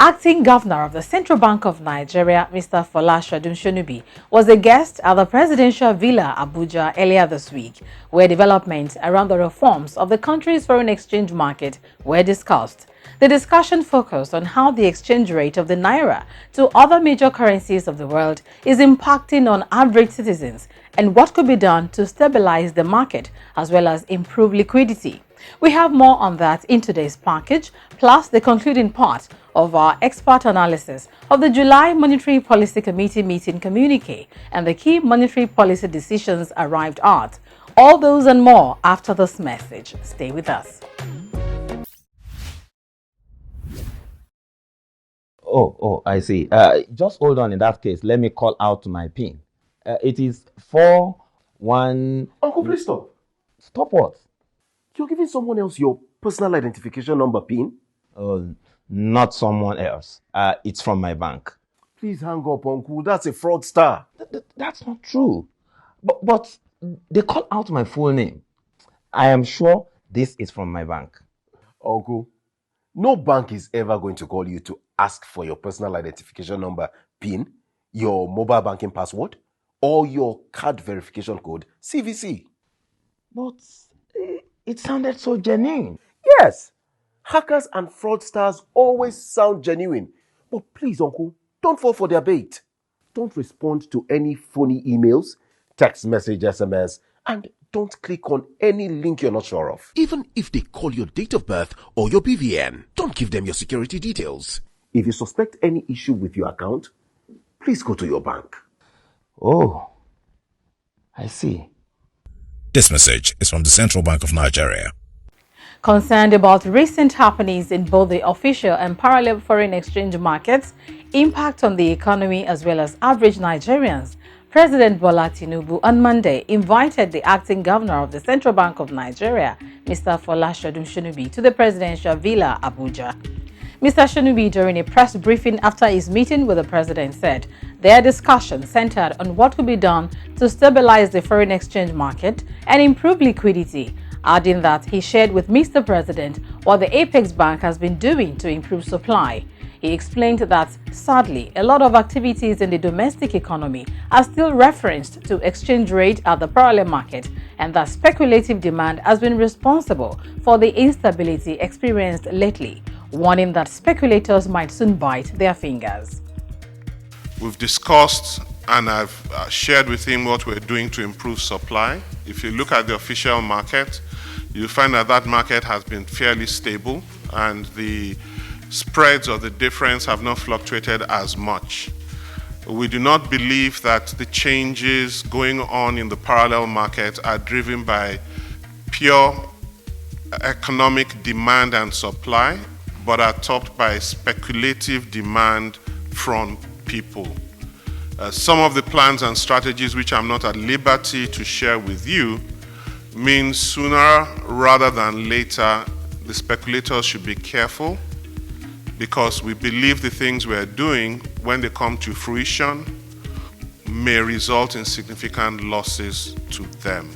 Acting Governor of the Central Bank of Nigeria, Mr. Fola Shonubi, was a guest at the Presidential Villa, Abuja, earlier this week, where developments around the reforms of the country's foreign exchange market were discussed. The discussion focused on how the exchange rate of the naira to other major currencies of the world is impacting on average citizens and what could be done to stabilize the market as well as improve liquidity. We have more on that in today's package, plus the concluding part of our expert analysis of the July Monetary Policy Committee meeting communique and the key monetary policy decisions arrived at. All those and more after this message. Stay with us. Oh, I see. Just hold on. In that case, let me call out my PIN. It is 41. Uncle, please stop. Stop what? You're giving someone else your personal identification number PIN? Not someone else. It's from my bank. Please hang up, Uncle. That's a fraudster. That's not true. But they call out my full name. I am sure this is from my bank. Uncle, no bank is ever going to call you to ask for your personal identification number PIN, your mobile banking password, or your card verification code, CVC. But it sounded so genuine. Yes, hackers and fraudsters always sound genuine. But please, Uncle, don't fall for their bait. Don't respond to any phony emails, text message, SMS, and don't click on any link you're not sure of. Even if they call your date of birth or your BVN, don't give them your security details. If you suspect any issue with your account, please go to your bank. Oh, I see. This message is from the Central Bank of Nigeria. Concerned about recent happenings in both the official and parallel foreign exchange markets, impact on the economy as well as average Nigerians, President Bola Tinubu on Monday invited the acting governor of the Central Bank of Nigeria, Mr. Fola Shonubi, to the Presidential Villa, Abuja. Mr. Shonubi, during a press briefing after his meeting with the president, said their discussion centered on what could be done to stabilize the foreign exchange market and improve liquidity, adding that he shared with Mr. President what the Apex Bank has been doing to improve supply. He explained that, sadly, a lot of activities in the domestic economy are still referenced to exchange rate at the parallel market and that speculative demand has been responsible for the instability experienced lately, warning that speculators might soon bite their fingers. We've discussed and I've shared with him what we're doing to improve supply. If you look at the official market, you'll find that that market has been fairly stable and the spreads or the difference have not fluctuated as much. We do not believe that the changes going on in the parallel market are driven by pure economic demand and supply, but are topped by speculative demand from people. Some of the plans and strategies which I'm not at liberty to share with you mean sooner rather than later the speculators should be careful, because we believe the things we're doing, when they come to fruition, may result in significant losses to them.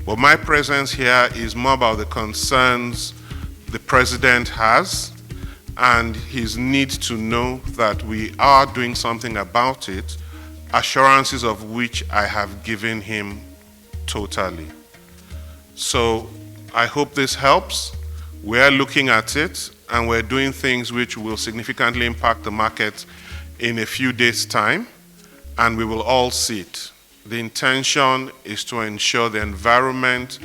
But my presence here is more about the concerns the president has and his need to know that we are doing something about it, assurances of which I have given him totally. So I hope this helps. We're looking at it and we're doing things which will significantly impact the market in a few days' time, and we will all see it. The intention is to ensure the environment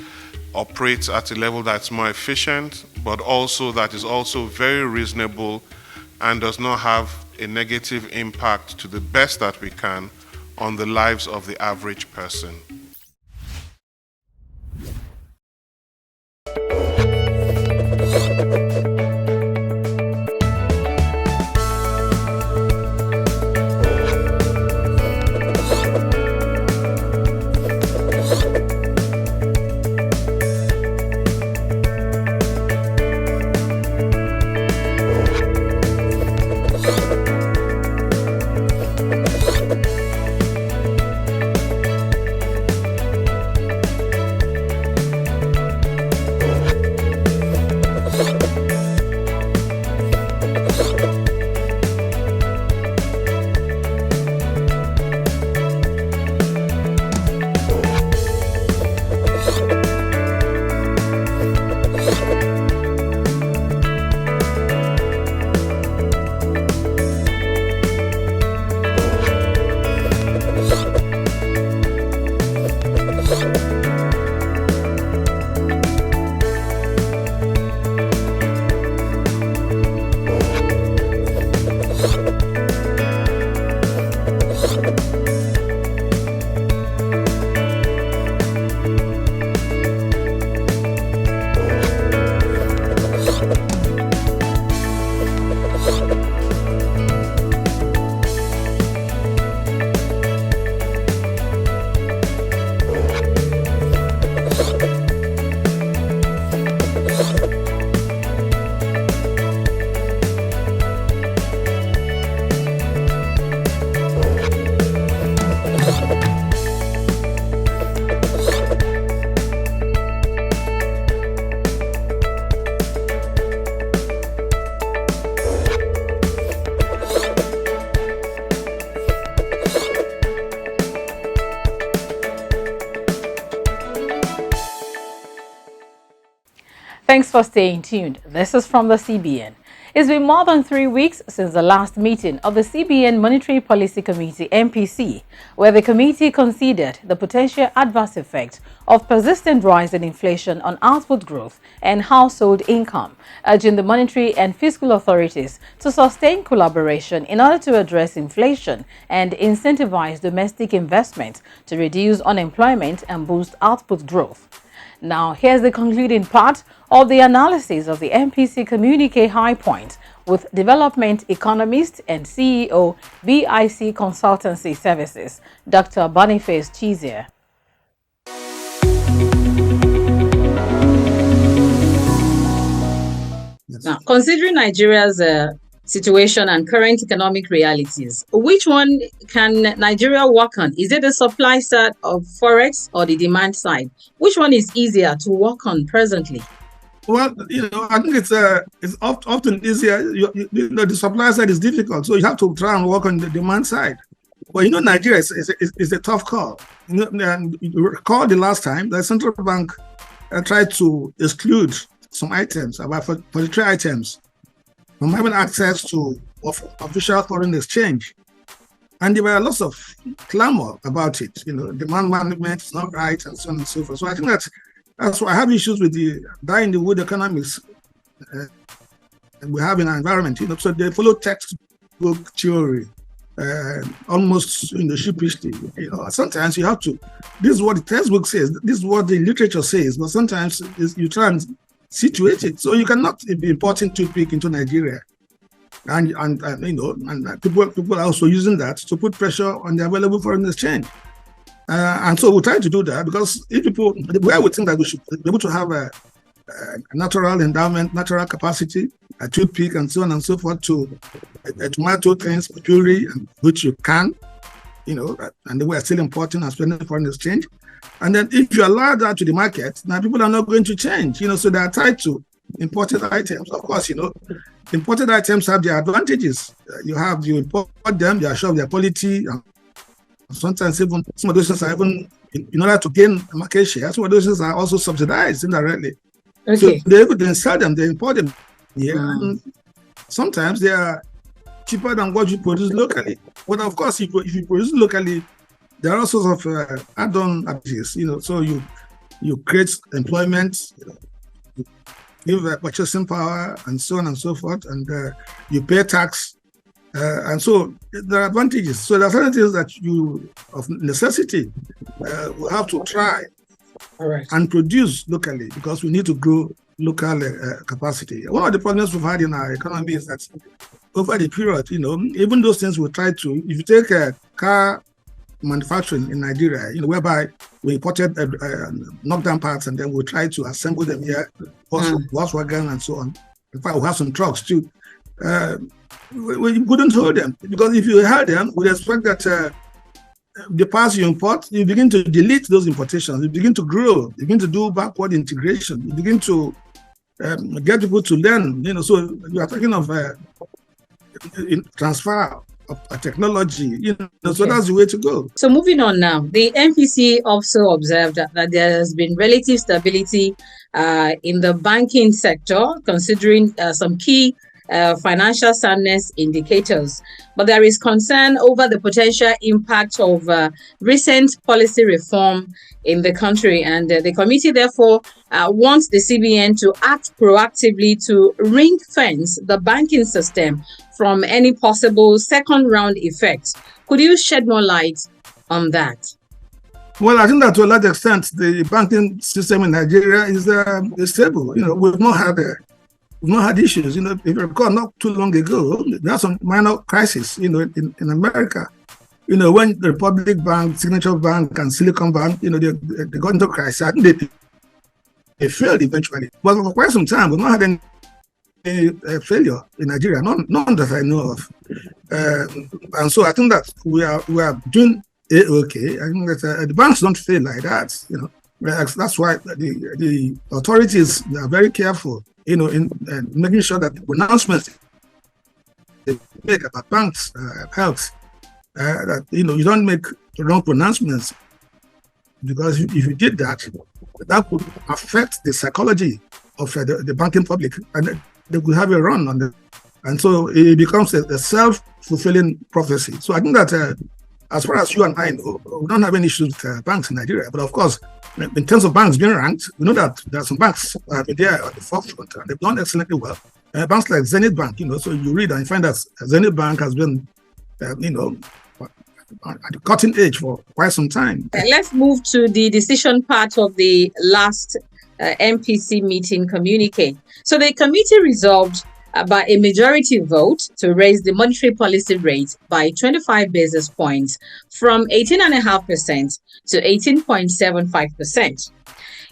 operates at a level that's more efficient, but also that is also very reasonable and does not have a negative impact, to the best that we can, on the lives of the average person. Thanks for staying tuned. This is from the CBN. It's been more than 3 weeks since the last meeting of the CBN Monetary Policy Committee (MPC), where the committee considered the potential adverse effect of persistent rise in inflation on output growth and household income, urging the monetary and fiscal authorities to sustain collaboration in order to address inflation and incentivize domestic investment to reduce unemployment and boost output growth. Now, here's the concluding part of the analysis of the MPC Communique High Point with development economist and CEO BIC Consultancy Services, Dr. Boniface Chizier. Now, considering Nigeria's situation and current economic realities, which one can Nigeria work on? Is it the supply side of Forex or the demand side? Which one is easier to work on presently? Well, I think it's often easier. The supply side is difficult, so you have to try and work on the demand side. But Nigeria is a tough call. And you recall the last time the central bank tried to exclude some items, about 43 items, from having access to official foreign exchange. And there were lots of clamor about it. Demand management is not right, and so on and so forth. So I think that's why I have issues with the die-in-the-wood economics we have in our environment. So they follow textbook theory, almost in the sheepishly. Sometimes you have to. This is what the textbook says. This is what the literature says. But sometimes you try and situate it. So you cannot be importing toothpick into Nigeria, and people are also using that to put pressure on the available foreign exchange. And so we try to do that because the way we think that we should be able to have a natural endowment, natural capacity, a toothpick, and so on and so forth to tomato things, jewelry, which you can, and we are still importing and spending foreign exchange. And then if you allow that to the market, now people are not going to change, so they are tied to imported items. Of course, imported items have their advantages. You import them, they are sure of their quality. And sometimes even some of those things are even, in order to gain market share, some of those things are also subsidized indirectly. Okay. So they sell them, they import them here. And sometimes they are cheaper than what you produce locally. But of course, if you produce locally, there are all sorts of add-on activities, so you create employment, you give purchasing power, and so on and so forth, and you pay tax, and so there are advantages. So there are certain things that you, of necessity, will have to try and produce locally because we need to grow local capacity. One of the problems we've had in our economy is that over the period, even those things we try to, if you take a car manufacturing in Nigeria, whereby we imported knockdown parts and then we try to assemble them here, Volkswagen and so on. In fact, we have some trucks too. We couldn't hold them because if you held them, we expect that the parts you import, you begin to delete those importations, you begin to grow, you begin to do backward integration, you begin to get people to learn. So you are talking of transfer of technology, so that's the way to go. So moving on now, the MPC also observed that there has been relative stability in the banking sector, considering some key financial soundness indicators. But there is concern over the potential impact of recent policy reform in the country. And the committee, therefore, wants the CBN to act proactively to ring fence the banking system from any possible second round effects. Could you shed more light on that? Well, I think that to a large extent, the banking system in Nigeria is stable. We've not had issues. If you recall, not too long ago, there are some minor crises, in America. When the Republic Bank, Signature Bank, and Silicon Bank, they got into crisis. I think they failed eventually. But for quite some time, we've not had any failure in Nigeria, none that I know of. And so I think that we are doing okay. I think that the banks don't fail like that. That's why the authorities are very careful, in making sure that the pronouncements they make about banks' health, that you don't make wrong pronouncements, because if you did that, that would affect the psychology the banking public, and they could have a run on them. And so it becomes a self-fulfilling prophecy. So I think that as far as you and I know, we don't have any issues with banks in Nigeria. But of course, in terms of banks being ranked, we know that there are some banks there at the forefront, and they've done excellently well. Banks like Zenith Bank, so you read and you find that Zenith Bank has been, at the cutting edge for quite some time. Let's move to the decision part of the last MPC meeting communique. So the committee resolved by a majority vote to raise the monetary policy rate by 25 basis points from 18.5% to 18.75%.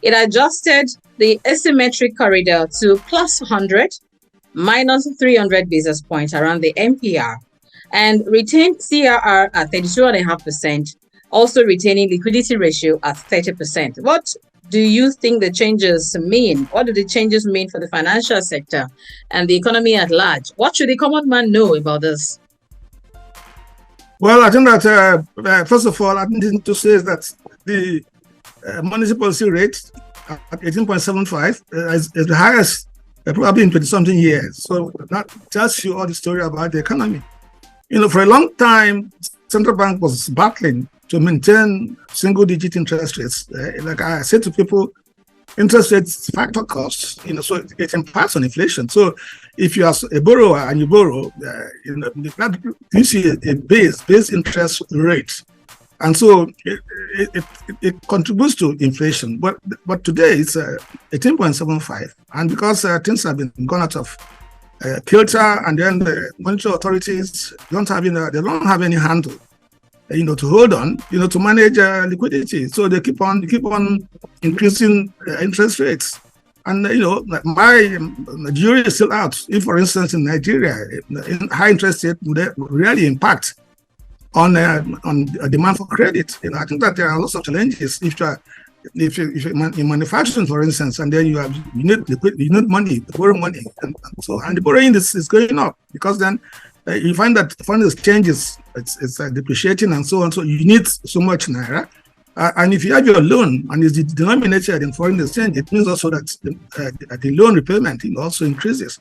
It adjusted the asymmetric corridor to plus 100, minus 300 basis points around the MPR, and retained CRR at 32.5%, also retaining liquidity ratio at 30%. What do you think the changes mean? What do the changes mean for the financial sector and the economy at large? What should the common man know about this? Well, I think that, first of all, I need to say that the monetary policy rate at 18.75 is the highest probably in 20-something years. So that tells you all the story about the economy. For a long time, central bank was battling to maintain single-digit interest rates. Like I said to people, interest rates factor costs, so it impacts on inflation. So if you are a borrower and you borrow, you see a base interest rate. And so it contributes to inflation. But today it's 18.75. And because things have been gone out of kilter, and then the monetary authorities don't have any handle to hold on, to manage liquidity. So they keep on increasing interest rates. And, my jury is still out. If, for instance, in Nigeria, high interest rate would really impact on demand for credit. I think that there are lots of challenges. If you're in manufacturing, for instance, and then you need money to borrow money, and the borrowing is going up, because then you find that foreign exchange is depreciating and so on. So you need so much naira, and if you have your loan and it's denominated in foreign exchange, it means also that the loan repayment also increases.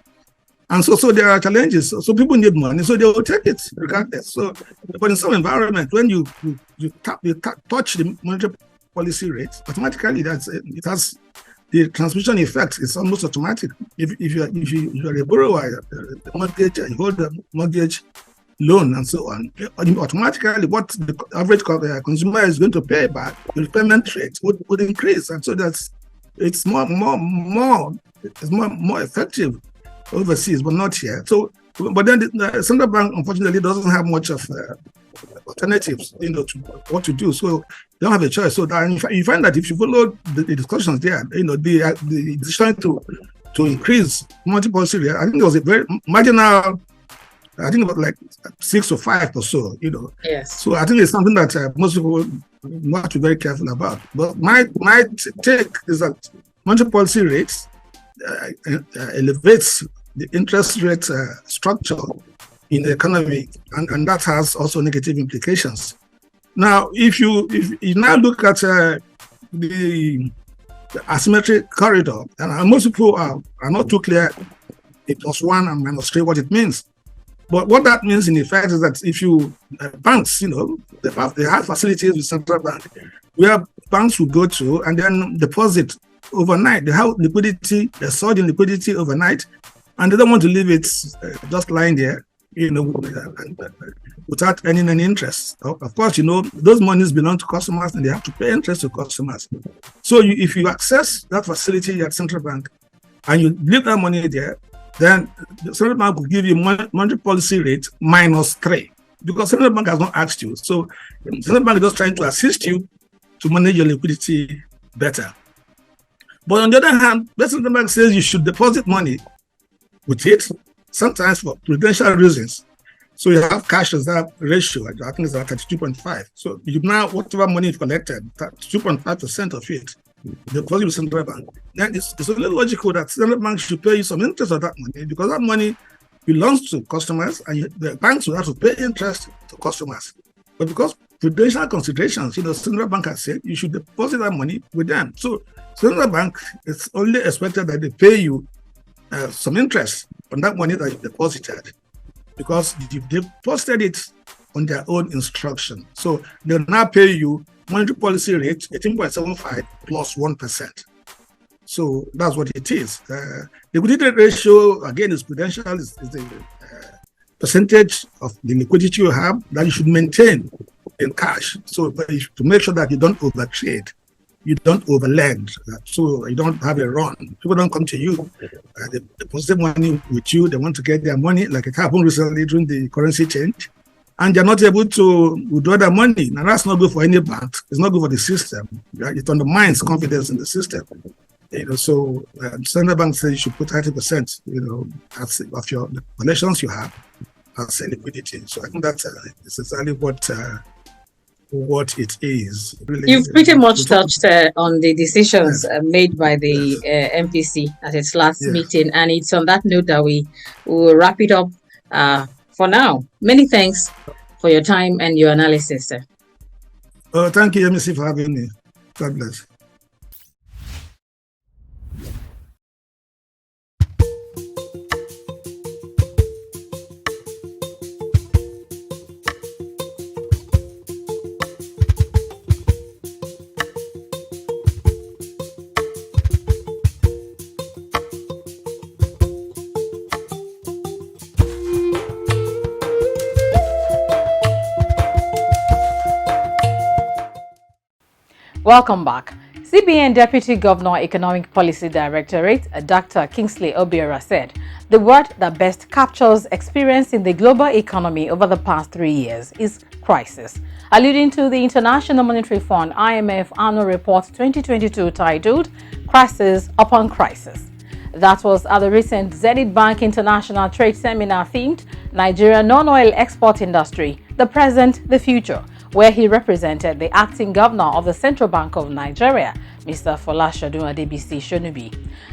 And so there are challenges. So people need money, so they will take it regardless. So, but in some environment, when you touch the monetary policy rate, automatically it has the transmission effect. It's almost automatic. If you're a borrower, a mortgage, you hold a mortgage loan and so on, automatically what the average consumer is going to pay back, the repayment rate would increase, and so it's more effective overseas, but not here. So, but then the central bank unfortunately doesn't have much of alternatives, to what to do. So they don't have a choice. So you find that if you follow the discussions there, the decision to increase monetary policy rate, I think it was a very marginal. I think about like 6 or 5 or so. Yes. So I think it's something that most people have to be very careful about. But my take is that monetary policy rates elevates the interest rate structure in the economy, and that has also negative implications. Now, if you now look at the asymmetric corridor, and most people are not too clear, it plus 1 and minus 3, what it means. But what that means in effect is that if you banks, they have facilities with central bank where banks will go to and then deposit overnight. They have liquidity, they surge in liquidity overnight, and they don't want to leave it just lying there, without earning any interest. Of course, those monies belong to customers and they have to pay interest to customers. So if you access that facility at central bank and you leave that money there, then the central bank will give you monetary policy rate minus 3, because central bank has not asked you. So central bank is just trying to assist you to manage your liquidity better. But on the other hand, the central bank says you should deposit money with it, sometimes for prudential reasons. So you have cash reserve ratio, I think it's at 32.5. So you now, whatever money you've collected, 2.5% of it, deposit with central bank. Then it's only logical that central bank should pay you some interest on that money, because that money belongs to customers and the banks will have to pay interest to customers. But because prudential considerations, central bank has said you should deposit that money with them. So central bank is only expected that they pay you some interest on that money that you deposited, because you deposited it on their own instruction. So they'll now pay you monetary policy rate 18.75 plus 1%. So that's what it is. The liquidity ratio, again, is prudential, is the percentage of the liquidity you have that you should maintain in cash. So to make sure that you don't overtrade, you don't overlend, so you don't have a run. People don't come to you, they deposit money with you, they want to get their money, like it happened recently during the currency change, and they're not able to withdraw their money. Now that's not good for any bank. It's not good for the system. It undermines confidence in the system. So central bank says you should put 30%, of your collections you have as liquidity. So I think that's exactly what it is. Really, you've pretty much touched on the decisions made by the MPC at its last meeting, and it's on that note that we will wrap it up for now. Many thanks for your time and your analysis, sir. Thank you, MSC, for having me. God bless. Welcome back. CBN Deputy Governor Economic Policy Directorate, Dr. Kingsley Obiora, said the word that best captures experience in the global economy over the past 3 years is crisis, alluding to the International Monetary Fund IMF annual report 2022 titled Crisis Upon Crisis. That was at the recent Zenith Bank International Trade Seminar themed Nigeria Non-Oil Export Industry, the Present, the Future, where he represented the acting governor of the Central Bank of Nigeria, Mr. Folashadun Adebisi Shonubi.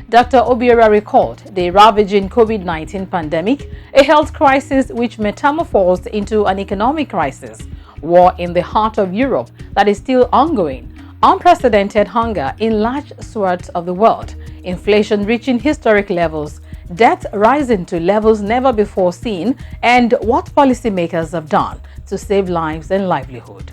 Dr. Obiora recalled the ravaging COVID-19 pandemic, a health crisis which metamorphosed into an economic crisis, war in the heart of Europe that is still ongoing, unprecedented hunger in large swaths of the world, inflation reaching historic levels, debt rising to levels never before seen, and what policymakers have done to save lives and livelihood.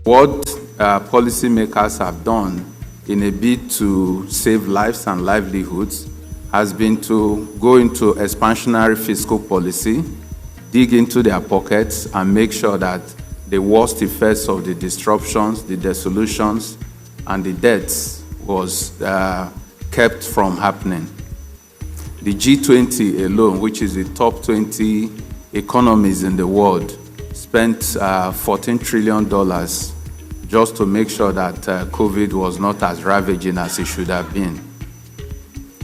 What policymakers have done in a bid to save lives and livelihoods has been to go into expansionary fiscal policy, dig into their pockets, and make sure that the worst effects of the disruptions, the dissolutions, and the deaths was kept from happening. The G20 alone, which is the top 20 economies in the world, spent $14 trillion just to make sure that COVID was not as ravaging as it should have been.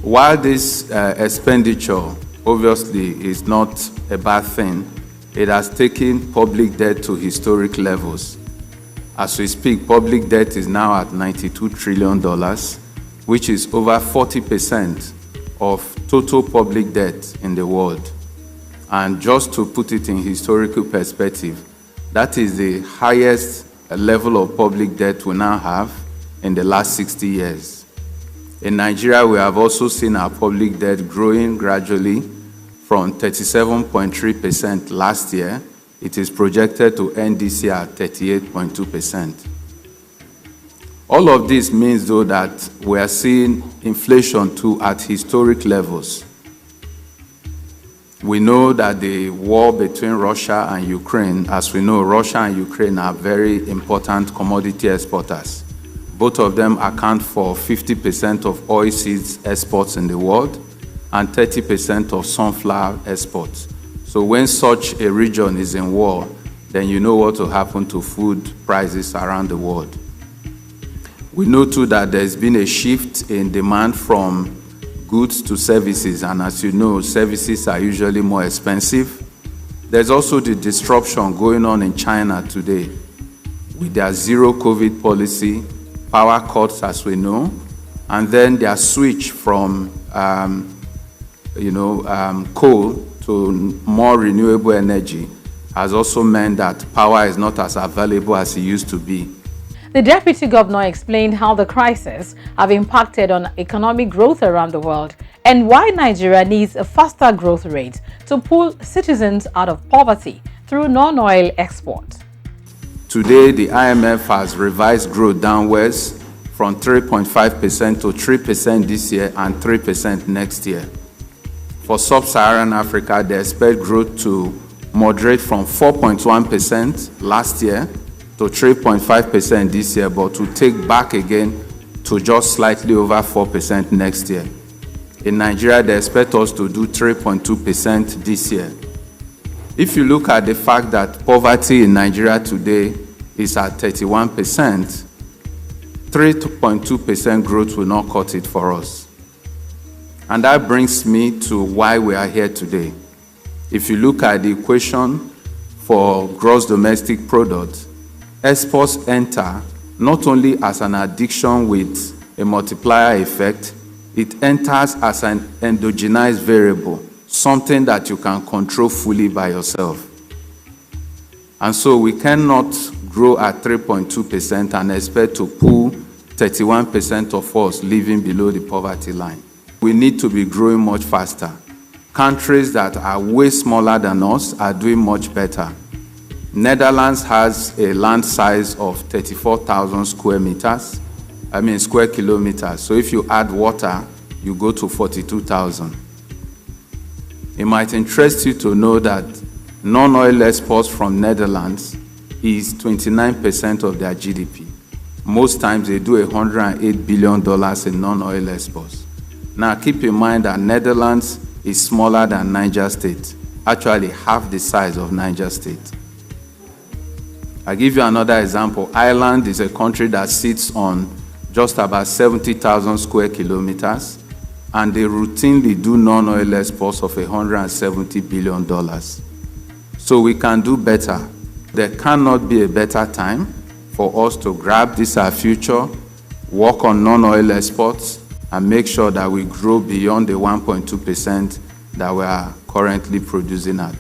While this expenditure obviously is not a bad thing, it has taken public debt to historic levels. As we speak, public debt is now at $92 trillion, which is over 40% of total public debt in the world. And just to put it in historical perspective, that is the highest level of public debt we now have in the last 60 years. In Nigeria, we have also seen our public debt growing gradually from 37.3% last year. It is projected to end this year at 38.2%. All of this means, though, that we are seeing inflation too at historic levels. We know that the war between Russia and Ukraine, as we know, Russia and Ukraine are very important commodity exporters. Both of them account for 50% of oilseeds exports in the world and 30% of sunflower exports. So when such a region is in war, then you know what will happen to food prices around the world. We know too that there's been a shift in demand from goods to services, and as you know, services are usually more expensive. There's also the disruption going on in China today with their zero COVID policy, power cuts as we know, and then their switch from coal to more renewable energy has also meant that power is not as available as it used to be. The deputy governor explained how the crisis have impacted on economic growth around the world and why Nigeria needs a faster growth rate to pull citizens out of poverty through non-oil export. Today, the IMF has revised growth downwards from 3.5% to 3% this year and 3% next year. For sub-Saharan Africa, they expect growth to moderate from 4.1% last year to 3.5% this year, but to take back again to just slightly over 4% next year. In Nigeria, they expect us to do 3.2% this year. If you look at the fact that poverty in Nigeria today is at 31%, 3.2% growth will not cut it for us. And that brings me to why we are here today. If you look at the equation for gross domestic product, exports enter not only as an addiction with a multiplier effect, it enters as an endogenous variable, something that you can control fully by yourself. And so we cannot grow at 3.2% and expect to pull 31% of us living below the poverty line. We need to be growing much faster. Countries that are way smaller than us are doing much better. Netherlands has a land size of 34,000 square kilometers. So if you add water, you go to 42,000. It might interest you to know that non-oil exports from Netherlands is 29% of their GDP. Most times they do $108 billion in non-oil exports. Now keep in mind that Netherlands is smaller than Niger State, actually half the size of Niger State. I'll give you another example. Ireland is a country that sits on just about 70,000 square kilometers, and they routinely do non-oil exports of $170 billion. So we can do better. There cannot be a better time for us to grab this our future, work on non-oil exports, and make sure that we grow beyond the 1.2% that we are currently producing at.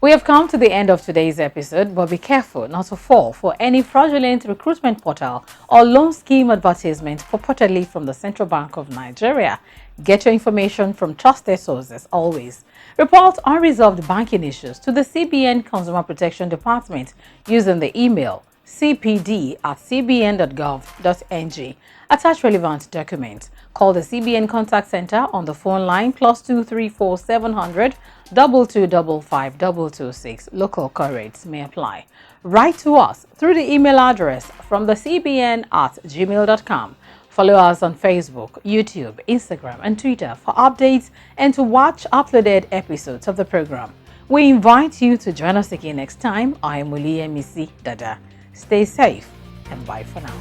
We have come to the end of today's episode, but be careful not to fall for any fraudulent recruitment portal or loan scheme advertisement purportedly from the Central Bank of Nigeria. Get your information from trusted sources always. Report unresolved banking issues to the CBN Consumer Protection Department using the email cpd@cbn.gov.ng. Attach relevant documents. Call the CBN Contact Center on the phone line +234 700 2255 226. Local call rates may apply. Write to us through the email address from the cbn@gmail.com. Follow us on Facebook, YouTube, Instagram, and Twitter for updates and to watch uploaded episodes of the program. We invite you to join us again next time. I am Misi Dada. Stay safe and bye for now.